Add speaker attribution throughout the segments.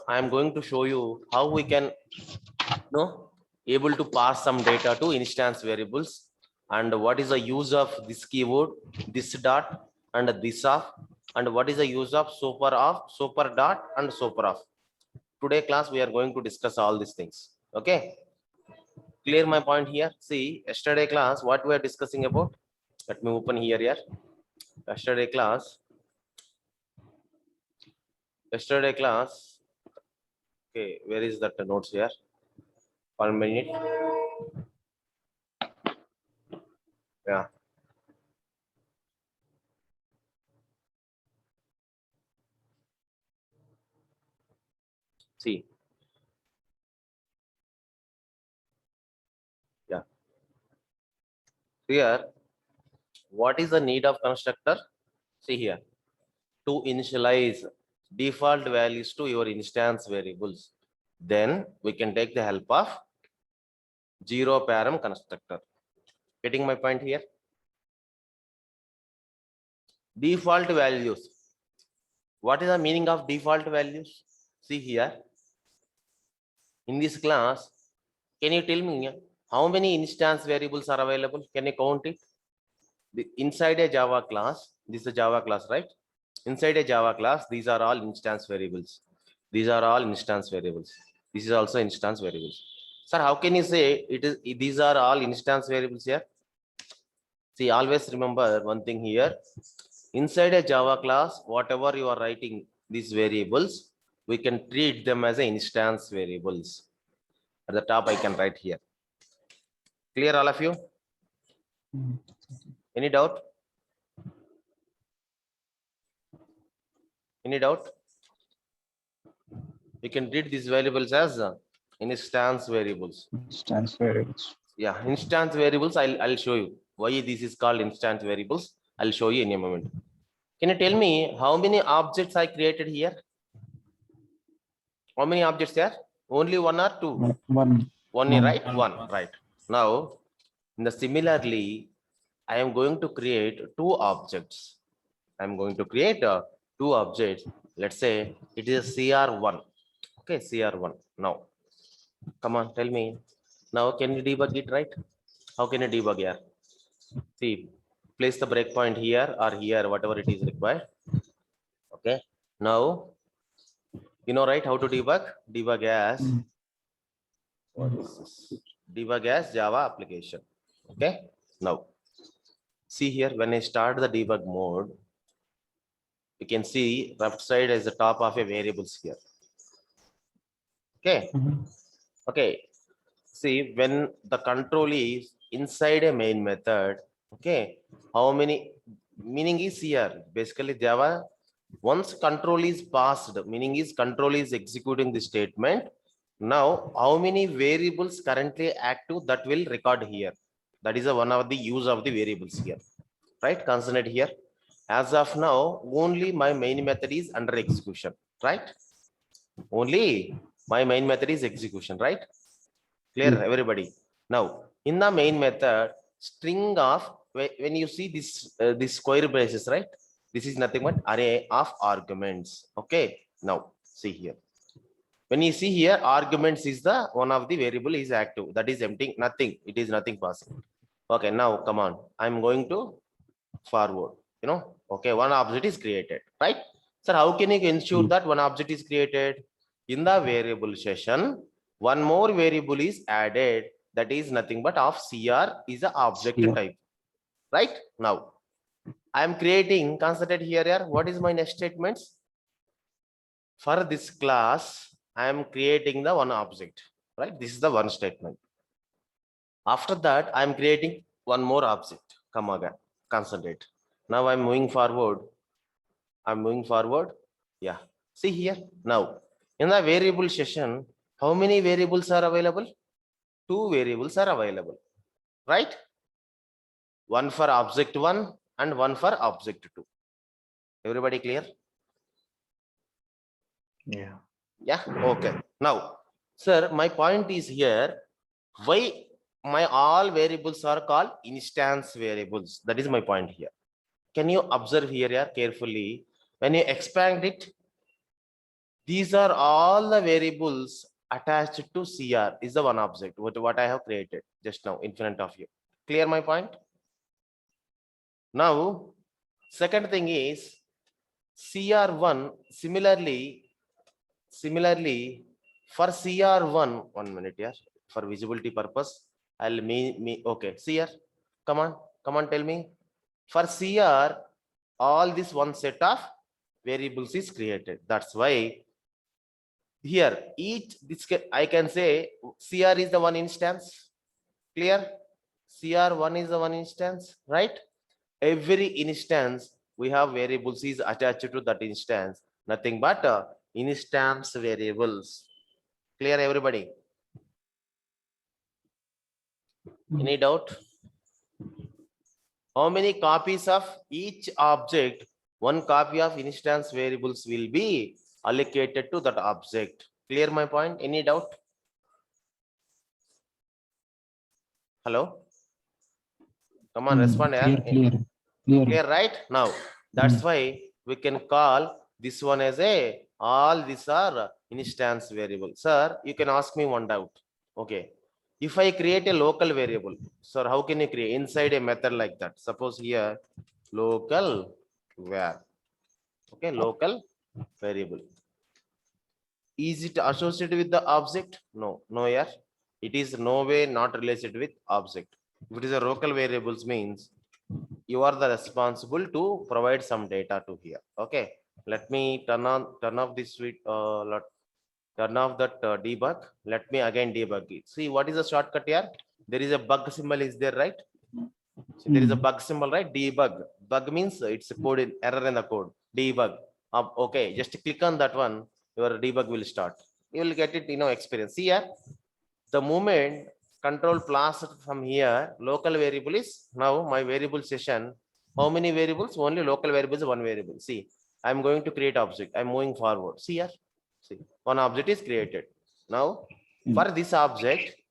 Speaker 1: I am going to show you how we can able to pass some data to instance variables, and what is the use of this keyword, this dot and this off, and what is the use of super off, super dot and super off. Today class we are going to discuss all these things. Okay, clear my point here? See, yesterday class what we are discussing about, let me open here. Yesterday class, okay, where is that notes here? 1 minute. Yeah, see, yeah, here what is the need of constructor? See here, to initialize default values to your instance variables, then we can take the help of zero param constructor. Getting my point here? Default values, what is the meaning of default values? See here, in this class, can you tell me how many instance variables are available? Can you count it? Inside a Java class, this is a Java class, right? Inside a Java class, these are all instance variables. These are all instance variables. This is also instance variables. Sir, how can you say it is? These are all instance variables here. See, always remember one thing here. Inside a Java class, whatever you are writing these variables, we can treat them as a instance variables. At the top, I can write here. Clear, all of you? Any doubt? Any doubt? We can treat these variables as instance variables.
Speaker 2: Instance variables.
Speaker 1: Yeah, instance variables. I'll show you why this is called instance variables. I'll show you in a moment. Can you tell me how many objects I created here? How many objects here? Only one or two?
Speaker 2: One.
Speaker 1: One, right? One, right. Now, similarly, I am going to create two objects. I'm going to create two objects. Let's say it is CR1. Okay, CR1. Now, come on, tell me. Now, can you debug it, right? How can you debug here? See, place the breakpoint here or here, whatever it is required. Okay. Now, you know, right, how to debug? Debug as, what is this? Debug as Java application. Okay. Now, see here, when I start the debug mode, you can see left side is the top of a variables here. Okay. Okay. See, when the control is inside a main method, okay, how many, meaning is here, basically Java, once control is passed, meaning is control is executing the statement. Now, how many variables currently active, that will record here. That is one of the use of the variables here, right? Consider here. As of now, only my main method is under execution, right? Only my main method is execution, right? Clear, everybody? Now, in the main method, string of, when you see this, this square braces, right? This is nothing but array of arguments. Okay. Now, see here. When you see here, arguments is the one of the variable is active. That is empty, nothing. It is nothing passing. Okay. Now, come on. I'm going to forward. Okay. One object is created, right? Sir, how can you ensure that one object is created? In the variable session, one more variable is added. That is nothing but of CR is the object type, right? Now, I am creating, consider here, what is my next statements? For this class, I am creating the one object, right? This is the one statement. After that, I am creating one more object. Come again, concentrate. Now I'm moving forward. Yeah. See here. Now, in the variable session, how many variables are available? Two variables are available, right? One for object 1 and one for object 2. Everybody clear?
Speaker 2: Yeah.
Speaker 1: Yeah. Okay. Now, sir, my point is here, why my all variables are called instance variables? That is my point here. Can you observe here carefully? When you expand it, These are all the variables attached to CR is the one object, what I have created just now in front of you. Clear my point? Now, second thing is CR1, similarly for CR1, 1 minute here, for visibility purpose, I'll okay, CR, come on, tell me. For CR, all this one set of variables is created. That's why here I can say CR is the one instance. Clear? CR1 is the one instance, right? Every instance we have variables is attached to that instance, nothing but instance variables. Clear, everybody? Any doubt? How many copies of each object? One copy of instance variables will be allocated to that object. Clear my point? Any doubt? Hello, come on, respond. Clear, right? Now that's why we can call this one as a all these are instance variable. Sir, you can ask me one doubt. Okay, if I create a local variable, sir, how can you create inside a method like that? Suppose here local var. Okay, local variable, is it associated with the object? No, yeah, it is no way not related with object. If it is a local variables means you are the responsible to provide some data to here. Okay, let me turn off this turn off that debug. Let me again debug it. See, what is the shortcut here? There is a bug symbol is there, right? So there is a bug symbol, right? Debug. Bug means it's a code error in the code. Debug. Okay, just click on that one, your debug will start. You will get it, experience. See here, the moment control plus from here, local variable is now my variable session. How many variables? Only local variables, one variable. See, I'm going to create object. I'm moving forward. See here, see, one object is created. Now for this object,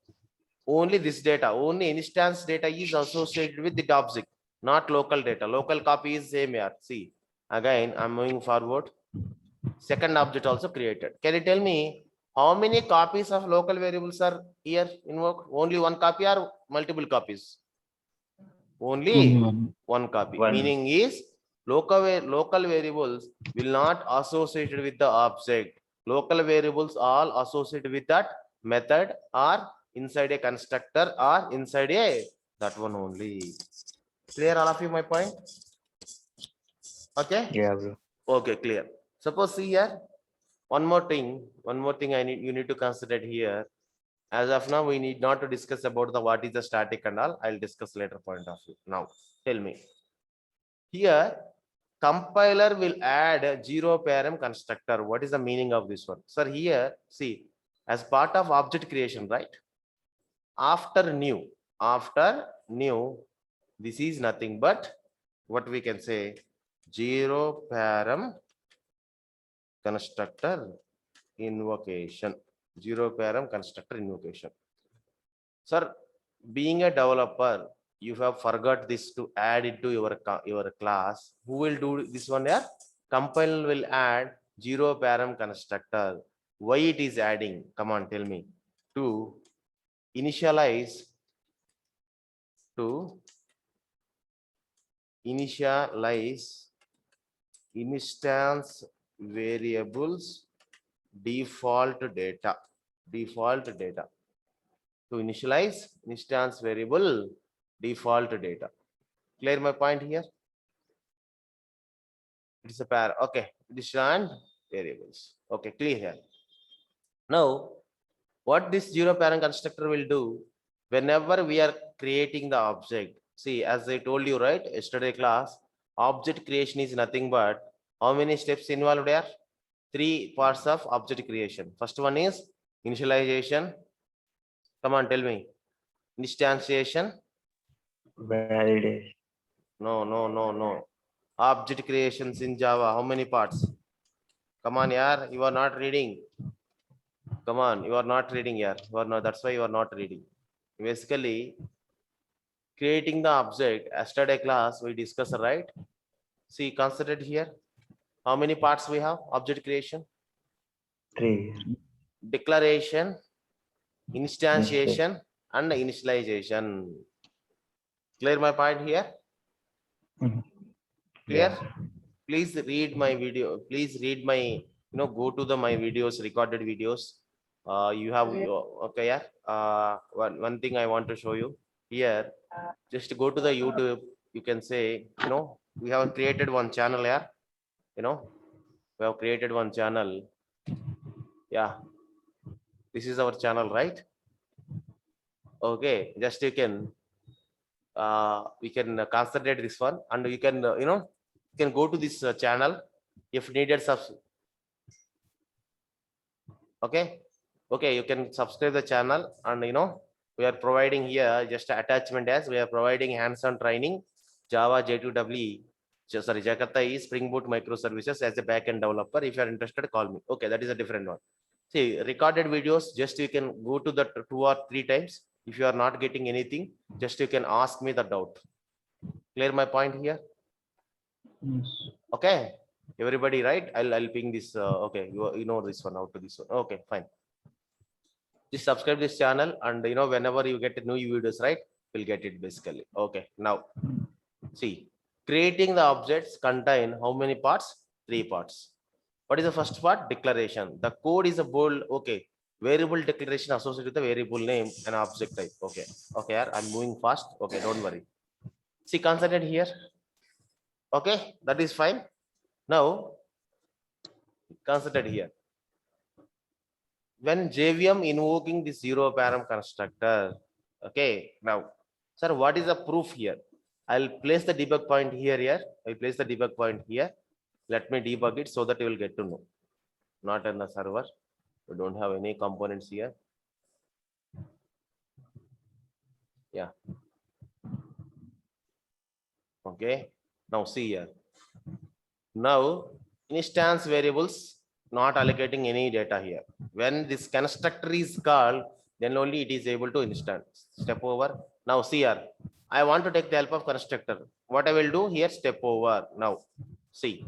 Speaker 1: only this data, only instance data is associated with the object, not local data. Local copy is same here. See, again I'm moving forward. Second object also created. Can you tell me how many copies of local variables are here invoked? Only one copy or multiple copies? Only one copy. Meaning is local variables will not associated with the object. Local variables all associated with that method or inside a constructor or inside a that one only. Clear all of you my point? Okay.
Speaker 2: Yeah, bro.
Speaker 1: Okay, clear. Suppose see here, one more thing you need to consider here. As of now, we need not to discuss about the what is the static and all. I'll discuss later point of view. Now, tell me. Here, compiler will add a zero param constructor. What is the meaning of this one? Sir, here, see, as part of object creation, right? After new, this is nothing but what we can say, zero param constructor invocation. Zero param constructor invocation. Sir, being a developer, you have forgot this to add it to your class. Who will do this one here? Compiler will add zero param constructor. Why it is adding? Come on, tell me. To initialize instance variables default data. To initialize instance variable default data. Clear my point here? It's a pair. Okay, this and variables. Okay, clear here. Now, what this zero parent constructor will do, whenever we are creating the object, see, as I told you, right, yesterday class, object creation is nothing but how many steps involved there? 3 parts of object creation. First one is initialization. Come on, tell me. Instantiation.
Speaker 2: Validation.
Speaker 1: No. Object creations in Java, how many parts? Come on, yaar, you are not reading. Come on, you are not reading, yaar. You are not, that's why you are not reading. Basically, creating the object, yesterday class we discussed, right? See, consider here. How many parts we have? Object creation.
Speaker 2: Three.
Speaker 1: Declaration, instantiation, and initialization. Clear my point here?
Speaker 2: Mhm.
Speaker 1: Clear?
Speaker 2: Yeah.
Speaker 1: Please read my video. Please read my, go to the my videos, recorded videos. You have okay, yeah. One thing I want to show you here. Just go to the YouTube. You can say, we have created one channel here. You know, we have created one channel. Yeah, this is our channel, right? Okay, just you can we can concentrate this one, and you can you can go to this channel if needed. Okay, okay, you can subscribe the channel, and we are providing here just attachment as we are providing hands-on training Java J2EE. Sorry, Jakarta is Spring Boot microservices as a backend developer. If you are interested, call me. Okay, that is a different one. See, recorded videos, just you can go to the 2 or 3 times. If you are not getting anything, just you can ask me the doubt. Clear my point here?
Speaker 2: Yes.
Speaker 1: Okay, everybody, right? I'll ping this. Okay, you know this one, out to this one. Okay, fine. Just subscribe this channel, and whenever you get new videos, right, we'll get it basically. Okay, now see, creating the objects contain how many parts? 3 parts. What is the first part? Declaration. The code is a bold, okay, variable declaration associated with the variable name and object type. Okay, okay, I'm moving fast. Okay, don't worry. See, concentrate here. Okay, that is fine. Now concentrate here. When JVM invoking the zero param constructor, okay, now, sir, what is the proof here? I'll place the debug point here. I'll place the debug point here. Let me debug it so that you will get to know. Not in the server. We don't have any components here. Yeah. Okay. Now see here. Now, instance variables not allocating any data here. When this constructor is called, then only it is able to instance. Step over. Now see here. I want to take the help of constructor. What I will do here, step over. Now, see.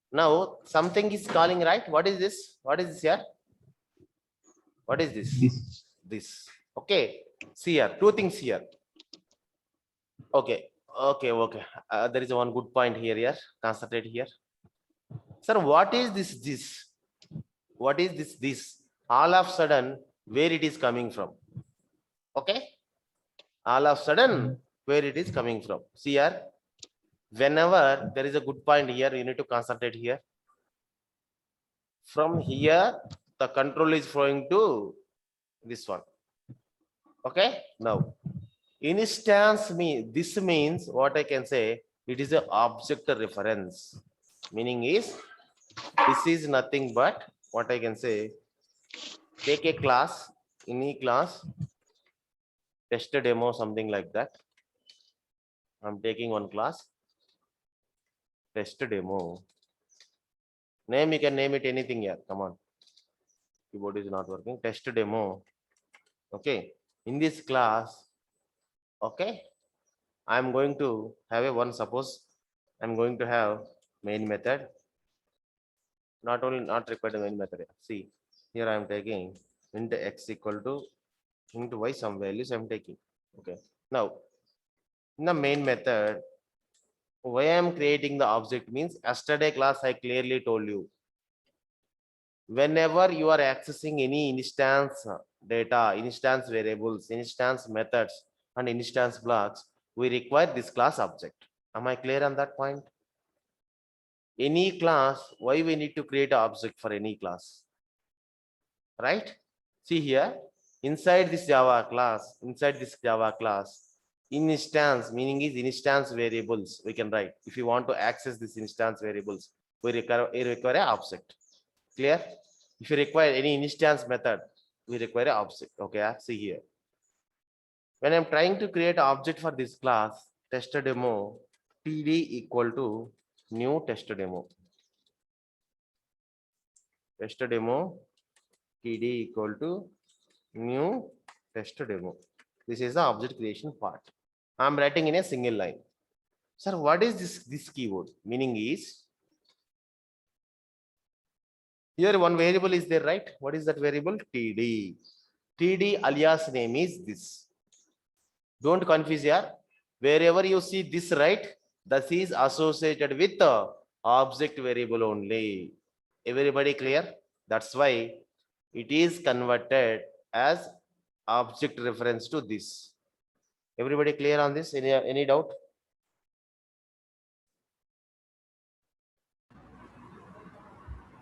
Speaker 1: Now something is calling, right? What is this? What is this here? What is this?
Speaker 2: This.
Speaker 1: This. Okay. See here. Two things here. Okay. Okay. There is one good point here. Concentrate here. Sir, what is this? What is this? All of a sudden, where it is coming from? Okay. All of a sudden, where it is coming from? See here. Whenever there is a good point here, you need to concentrate here. From here, the control is flowing to this one. Okay. Now, instance this means what I can say, it is an object reference. Meaning is this is nothing but what I can say, take a class, any class, test a demo, something like that. I'm taking one class, test demo. Name, you can name it anything here. Come on. Keyboard is not working. Test demo. Okay. In this class, okay, I'm going to have a one, suppose I'm going to have main method. Not required main method. See, here I'm taking int x equal to int y, some values I'm taking. Okay. Now, in the main method, why I'm creating the object means yesterday class I clearly told you, whenever you are accessing any instance data, instance variables, instance methods, and instance blocks, we require this class object. Am I clear on that point? Any class, why we need to create an object for any class? Right? See here, inside this Java class, instance meaning is instance variables we can write. If you want to access this instance variables, we require an object. Clear? If you require any instance method, we require an object. Okay, see here. When I'm trying to create an object for this class, test demo, td equal to new test demo. Test demo, td equal to new test demo. This is the object creation part. I'm writing in a single line. Sir, what is this keyword? Meaning is Here one variable is there, right? What is that variable? TD. TD alias name is this. Don't confuse here. Wherever you see this, right, this is associated with the object variable only. Everybody clear? That's why it is converted as object reference to this. Everybody clear on this? Any doubt?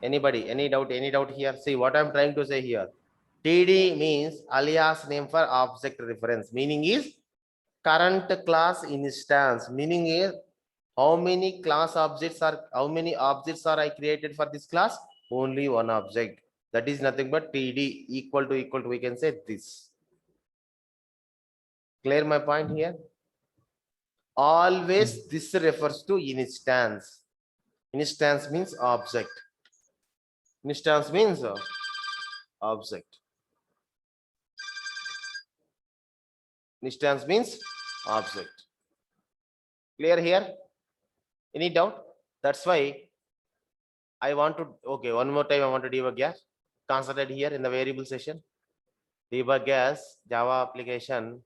Speaker 1: Anybody? Any doubt? Any doubt here? See what I'm trying to say here. TD means alias name for object reference. Meaning is current class instance. Meaning is how many objects are I created for this class? Only one object. That is nothing but TD equal to we can say this. Clear my point here? Always this refers to instance. Instance means object. Instance means object. Instance means object. Clear here? Any doubt? That's why I want to, okay, one more time I want to debug gas. Concentrate here in the variable session. Debug gas, Java application.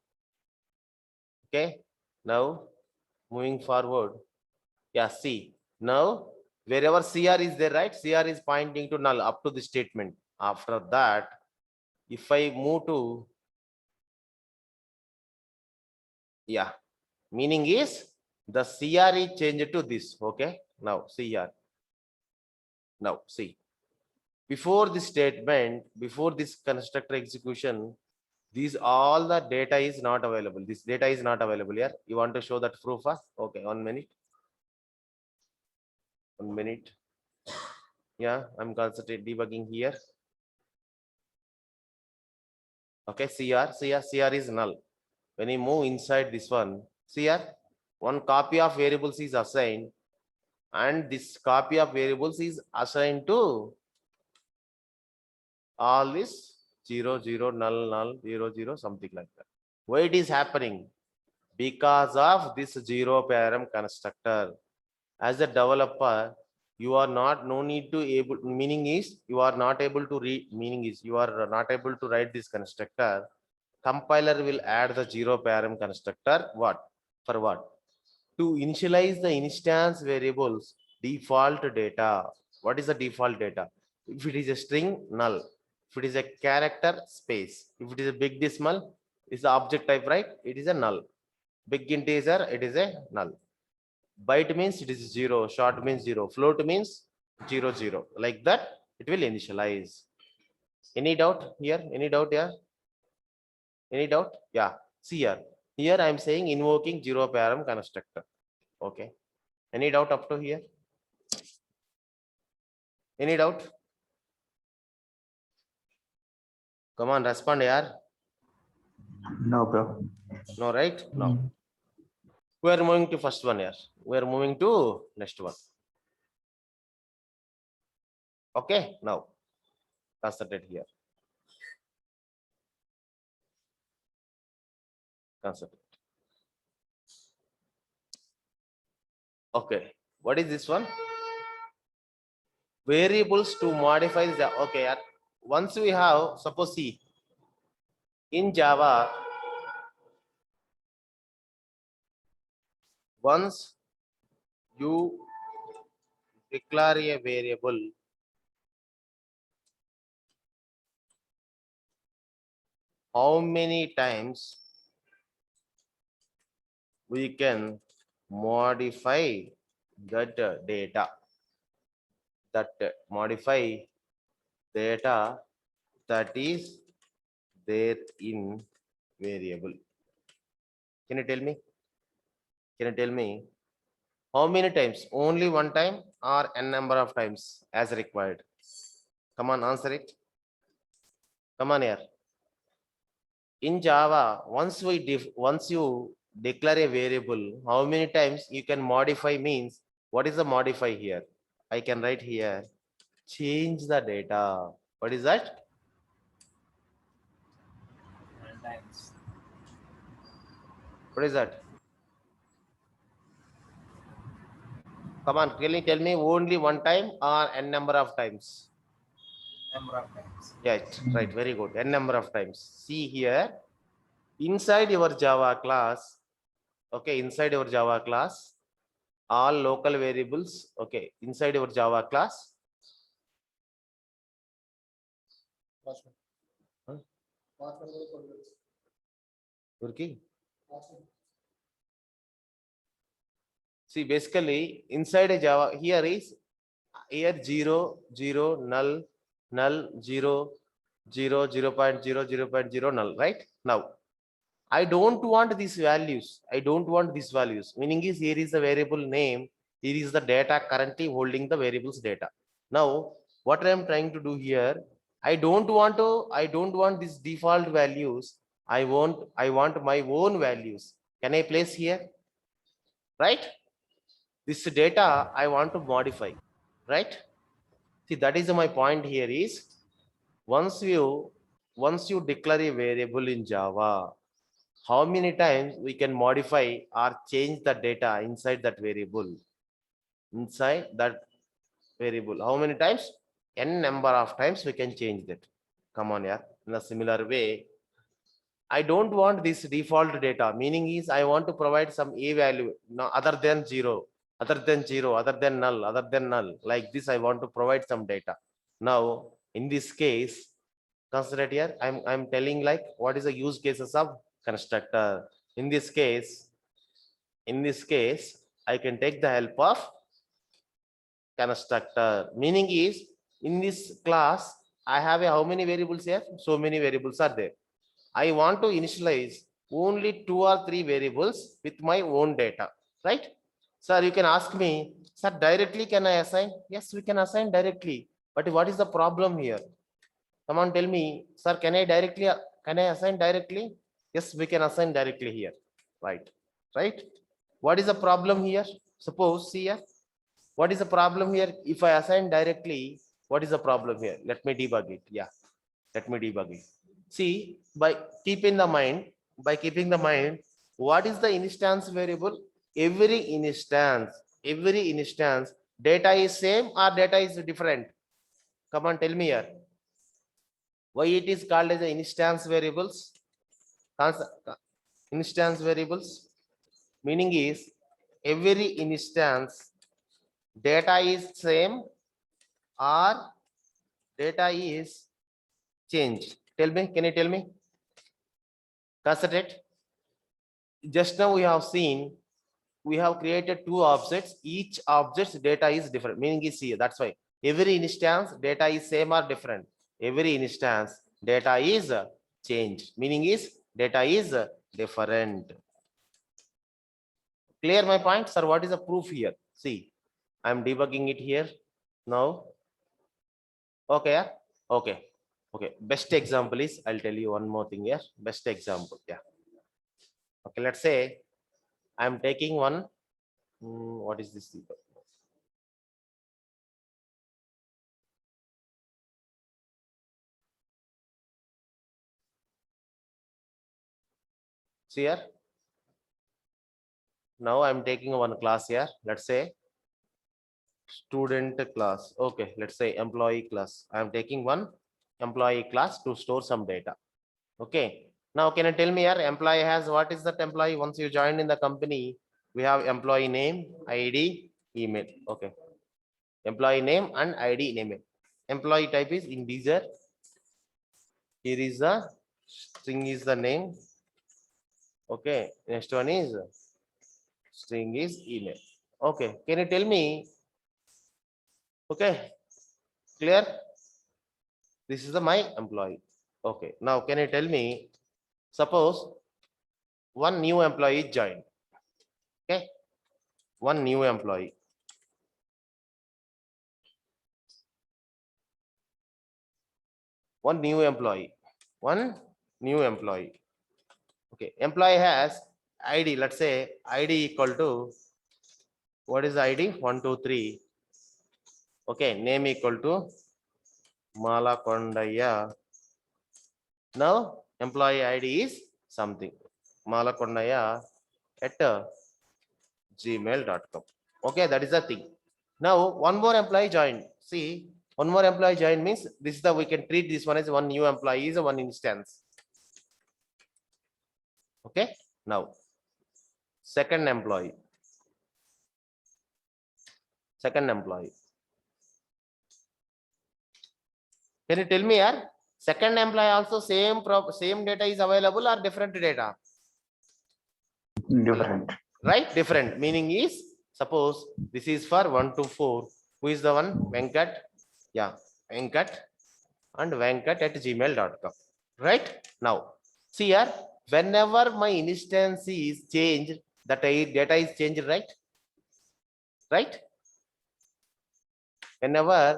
Speaker 1: Okay, now moving forward. Yeah, see, now wherever CR is there, right? CR is pointing to null up to the statement. After that, if I move to, yeah, meaning is the CR is changed to this. Okay, now CR. Now see, before this statement, before this constructor execution, these all the data is not available. This data is not available here. You want to show that proof? Okay, 1 minute. 1 minute. Yeah, I'm concentrating debugging here. Okay, CR is null. When you move inside this one, CR, one copy of variables is assigned, and this copy of variables is assigned to all this 0, 0, null, null, 0, 0, something like that. Why it is happening? Because of this zero param constructor. As a developer, you are not no need to able, meaning is you are not able to read, meaning is you are not able to write this constructor. Compiler will add the zero param constructor. What? For what? To initialize the instance variables default data. What is the default data? If it is a string, null. If it is a character, space. If it is a big decimal, is the object type, right? It is a null. Big integer, it is a null. Byte means it is 0, short means 0, float means 0, 0. Like that, it will initialize. Any doubt here? Any doubt here? Any doubt? Yeah. See here. Here I am saying invoking zero param constructor. Okay. Any doubt up to here? Any doubt? Come on, respond here.
Speaker 2: No, bro.
Speaker 1: No, right? No. We are moving to first one here. We are moving to next one. Okay. Now, concentrate here. Concentrate. Okay. What is this one? Variables to modify the, okay. Once we have, suppose see, in Java, once you declare a variable, how many times we can modify that data, that modify data that is there in variable. Can you tell me? Can you tell me how many times? Only one time or n number of times as required? Come on, answer it. Come on here. In Java, once you declare a variable, how many times you can modify means, what is the modify here? I can write here, change the data. What is that? What is that? Come on, really tell me only one time or n number of times?
Speaker 3: Number of times.
Speaker 1: Yes, right, very good. N number of times. See here, inside your Java class, okay, inside your Java class, all local variables, okay, inside your Java class,
Speaker 3: Password.
Speaker 1: Huh?
Speaker 3: Password కూడా కొట్టొచ్చు.
Speaker 1: working.
Speaker 3: Password.
Speaker 1: See, basically, inside a Java, here is here 0, 0, null, null, 0, 0, 0.0, 0.0, null, right? Now, I don't want these values. I don't want these values. Meaning is here is the variable name. Here is the data currently holding the variables data. Now, what I am trying to do here, I don't want these default values. I want my own values. Can I place here? Right? This data I want to modify, right? See, that is my point here is once you declare a variable in Java, how many times we can modify or change the data inside that variable? Inside that variable, how many times? N number of times we can change that. Come on, yeah. In a similar way, I don't want this default data. Meaning is I want to provide some a value, no, other than 0, other than 0, other than null, other than null. Like this, I want to provide some data. Now, in this case, consider it here. I'm telling like what is the use cases of constructor. In this case, I can take the help of constructor. Meaning is in this class, I have how many variables here? So many variables are there. I want to initialize only 2 or 3 variables with my own data, right? Sir, you can ask me, sir, directly can I assign? Yes, we can assign directly. But what is the problem here? Come on, tell me, sir, can I assign directly? Yes, we can assign directly here, right? Right? What is the problem here? Suppose, see here, what is the problem here? If I assign directly, what is the problem here? Let me debug it. Yeah, let me debug it. See, by keeping the mind, what is the instance variable? Every instance, data is same or data is different? Come on, tell me here. Why it is called as a instance variables? Instance variables, meaning is every instance data is same or data is changed. Tell me, can you tell me? Concentrate. Just now we have seen, we have created 2 objects. Each object's data is different. Meaning is here. That's why every instance data is same or different. Every instance data is changed. Meaning is data is different. Clear my point, sir? What is the proof here? See, I'm debugging it here now. Okay, yeah? Okay. Okay. Best example is, I'll tell you one more thing here. Best example. Yeah. Okay, let's say I'm taking one. What is this? See here. Now I'm taking one class here. Let's say student class. Okay, let's say employee class. I'm taking one employee class to store some data. Okay. Now, can you tell me here, employee has, what is that employee? Once you join in the company, we have employee name, ID, email. Okay. Employee name and ID name. Employee type is integer. Here is the string is the name. Okay. Next one is string is email. Okay. Can you tell me? Okay. Clear? This is the my employee. Okay. Now, can you tell me? Suppose one new employee joined. Okay. One new employee. One new employee. Okay. Employee has ID. Let's say ID equal to, what is the ID? 123. Okay. Name equal to Malakondaya. Now employee ID is something. Malakondaya at gmail.com. Okay, that is the thing. Now one more employee joined. See, One more employee joined means this is the, we can treat this one as one new employee is a one instance. Okay, now second employee. Second employee. Can you tell me here? Second employee also same data is available or different data?
Speaker 2: Different.
Speaker 1: Right? Different. Meaning is, suppose this is for 1 to 4. Who is the one? Venkat. Yeah, Venkat and Venkat at gmail.com. Right? Now, see here, whenever my instance is changed, that data is changed, right? Right? Whenever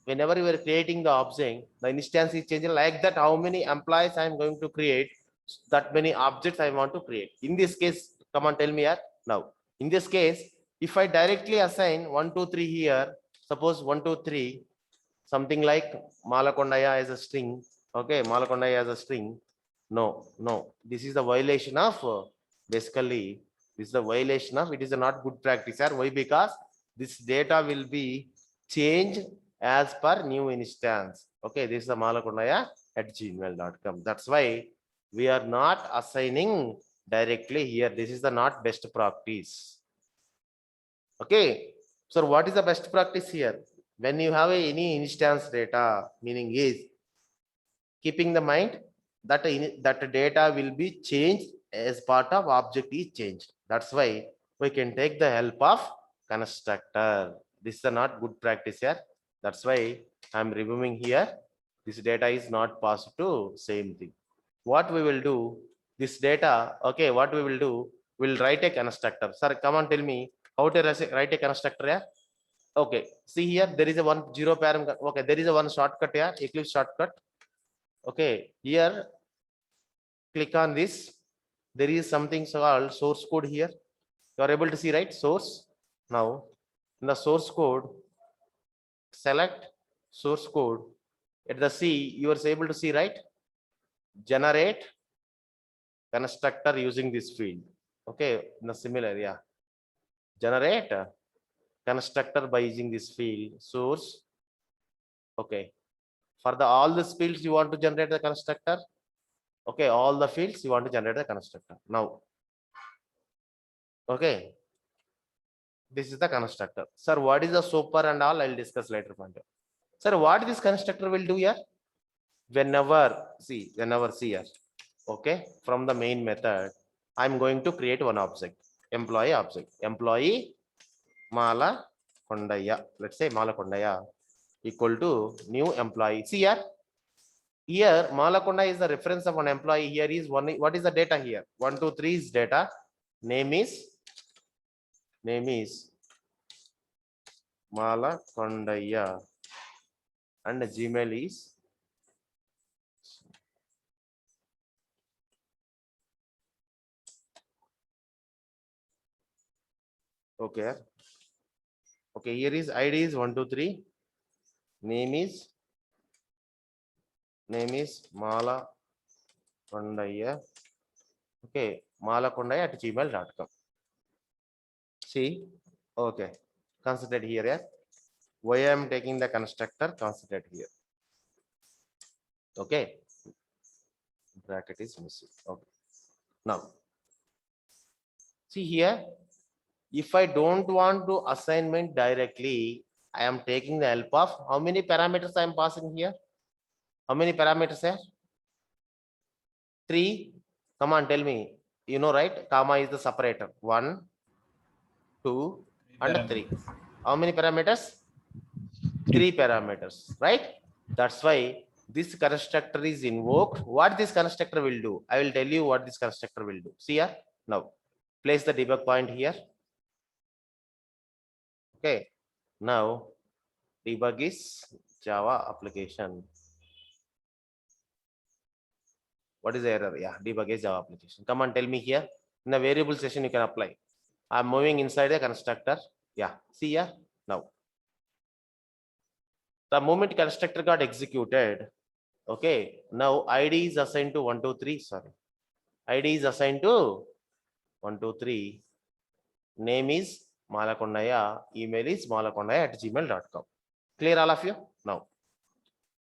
Speaker 1: you are creating the object, the instance is changing like that. How many employees I am going to create? That many objects I want to create. In this case, come on, tell me here. Now, in this case, if I directly assign 1, 2, 3 here, suppose 1, 2, 3, something like Malakondaya as a string. Okay, Malakondaya as a string. No, this is the violation of basically this is the violation of, it is a not good practice. Why? Because this data will be changed as per new instance. Okay, this is the Malakondaya at gmail.com. That's why we are not assigning directly here. This is the not best practice. Okay, so what is the best practice here? When you have any instance data, meaning is keeping the mind that that data will be changed as part of object is changed. That's why we can take the help of constructor. This is a not good practice here. That's why I'm removing here. This data is not passed to same thing. What we will do, this data, okay, what we will do, we'll write a constructor. Sir, come on, tell me how to write a constructor here. Okay, see here, there is a 1 0 param. Okay, there is a one shortcut here, Eclipse shortcut. Okay, here, click on this. There is something called source code here. You are able to see, right? Source. Now, in the source code, select source code. At the C, you are able to see, right? Generate constructor using this field. Okay, in the similar, yeah. Generate constructor by using this field source. Okay, for the all these fields you want to generate the constructor. Okay, all the fields you want to generate the constructor. Now, okay, this is the constructor. Sir, what is the super and all? I'll discuss later. Sir, what this constructor will do here? Whenever see here, okay, from the main method, I'm going to create one object, employee object, employee Mala Kondaya. Let's say Mala Kondaya equal to new employee. See here, Malakonda is the reference of an employee. Here is one. What is the data here? 1, 2, 3 is data. Name is Malakondaya, and Gmail is okay. Okay, here is ID is 1, 2, 3. Name is Malakondaya. Okay, Malakondaya at gmail.com. See, okay, consider here. Yeah? Why I am taking the constructor? Consider here. Okay, bracket is missing. Okay, now see here. If I don't want to assignment directly, I am taking the help of how many parameters I am passing here? How many parameters here? 3. Come on, tell me. You know, right? Comma is the separator. 1, 2, and 3. How many parameters? 3 parameters, right? That's why this constructor is invoked. What this constructor will do? I will tell you what this constructor will do. See here. Now, place the debug point here. Okay. Now, debug is Java application. What is the error? Yeah, debug is Java application. Come on, tell me here. In the variable session, you can apply. I'm moving inside the constructor. Yeah, see here. Now, the moment constructor got executed, okay, now ID is assigned to 1, 2, 3. Sorry, ID is assigned to 1, 2, 3. Name is Malakondaya. Email is malakondaya at gmail.com. Clear all of you? Now,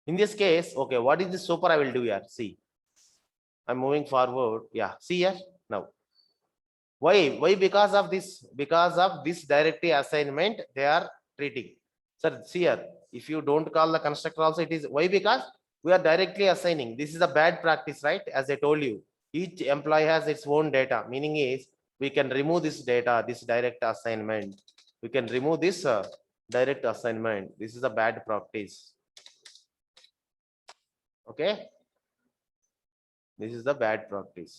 Speaker 1: in this case, okay, what is the super I will do here? See, I'm moving forward. Yeah, see here now. Why? Why? Because of this directly assignment, they are treating. Sir, see here. If you don't call the constructor also, it is why? Because we are directly assigning. This is a bad practice, right? As I told you, each employee has its own data. Meaning is we can remove this data, this direct assignment. We can remove this direct assignment. This is a bad practice. Okay. This is the bad practice.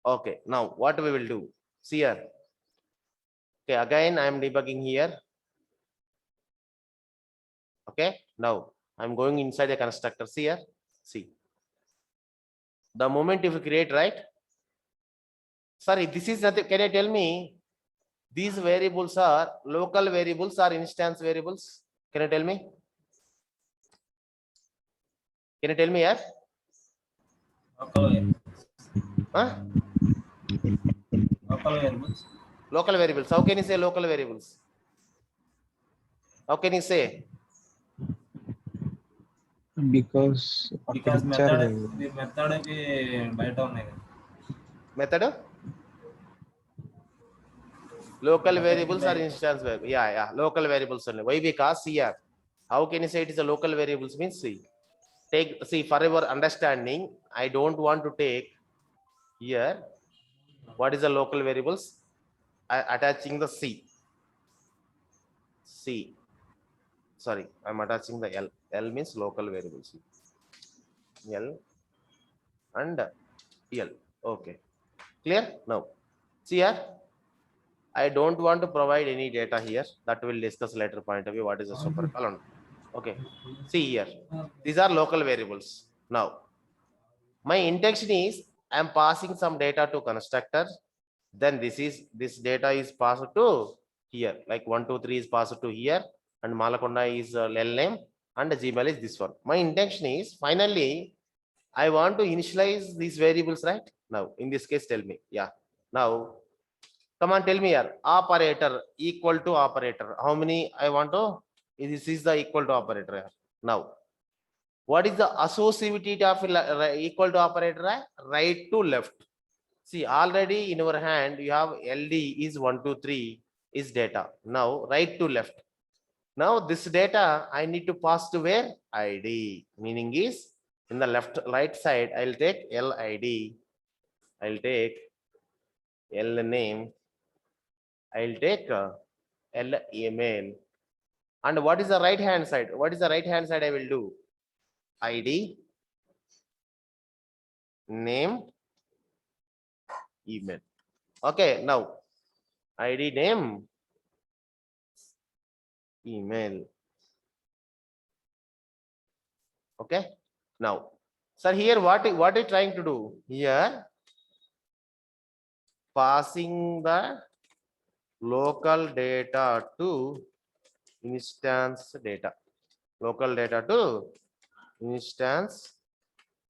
Speaker 1: Okay, now what we will do? See here. Okay, again I am debugging here. Okay, now I'm going inside the constructor. See here. See. The moment if you create, right? Sorry, this is nothing. Can you tell me these variables are local variables or instance variables? Can you tell me? Can you tell me here?
Speaker 4: Local variables.
Speaker 1: Huh?
Speaker 4: Local variables.
Speaker 1: Local variables. How can you say local variables? How can you say?
Speaker 2: Because
Speaker 4: Because
Speaker 2: which are
Speaker 4: method
Speaker 2: variable.
Speaker 4: the method కి బయట ఉన్నాయి కదా.
Speaker 1: Method? Local
Speaker 4: Method
Speaker 1: variables or
Speaker 4: like-
Speaker 1: instance variables? Yeah, local variables only. Why? Because here, how can you say it is a local variables? Means see for your understanding, I don't want to take here. What is the local variables? Attaching the C. Sorry, I'm attaching the L. L means local variables. L and L. Okay. Clear? Now, see here. I don't want to provide any data here. That will discuss later point of view. What is a super column? Okay. See here. These are local variables. Now, my intention is I am passing some data to constructor. Then this data is passed to here. Like 1, 2, 3 is passed to here, and Malakonda is L name, and Gmail is this one. My intention is finally I want to initialize these variables, right? Now, in this case, tell me. Yeah. Now, come on, tell me here. Operator equal to operator. How many I want to? This is the equal to operator here. Now, what is the associativity of equal to operator? Right to left. See, already in your hand, you have LD is 1, 2, 3 is data. Now, right to left. Now, this data I need to pass to where? ID. Meaning is in the right side, I'll take LID. I'll take L name. I'll take L email. And what is the right hand side? What is the right hand side I will do? ID, name, email. Okay, now ID, name, email. Okay, now, sir, here what are you trying to do? Here, passing the local data to instance data. Local data to instance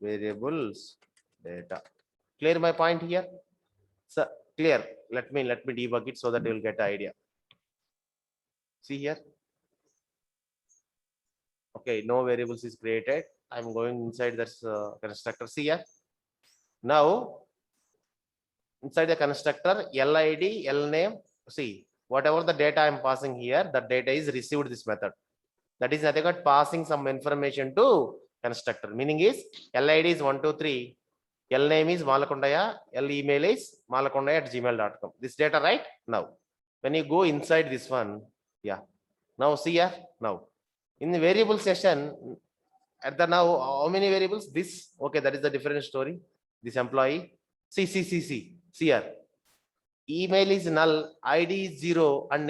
Speaker 1: variables data. Clear my point here? So clear. Let me debug it so that you will get the idea. See here. Okay, no variables is created. I'm going inside this constructor. See here. Now, inside the constructor, LID, L name. See, whatever the data I'm passing here, that data is received this method. That is nothing but passing some information to constructor. Meaning is LID is 1, 2, 3. L name is Malakondaya. L email is malakondaya@gmail.com. This data, right? Now, when you go inside this one, yeah. Now see here. Now, in the variable session, at the now, how many variables? This. Okay, that is the different story. This employee. See here. Email is null. ID is 0 and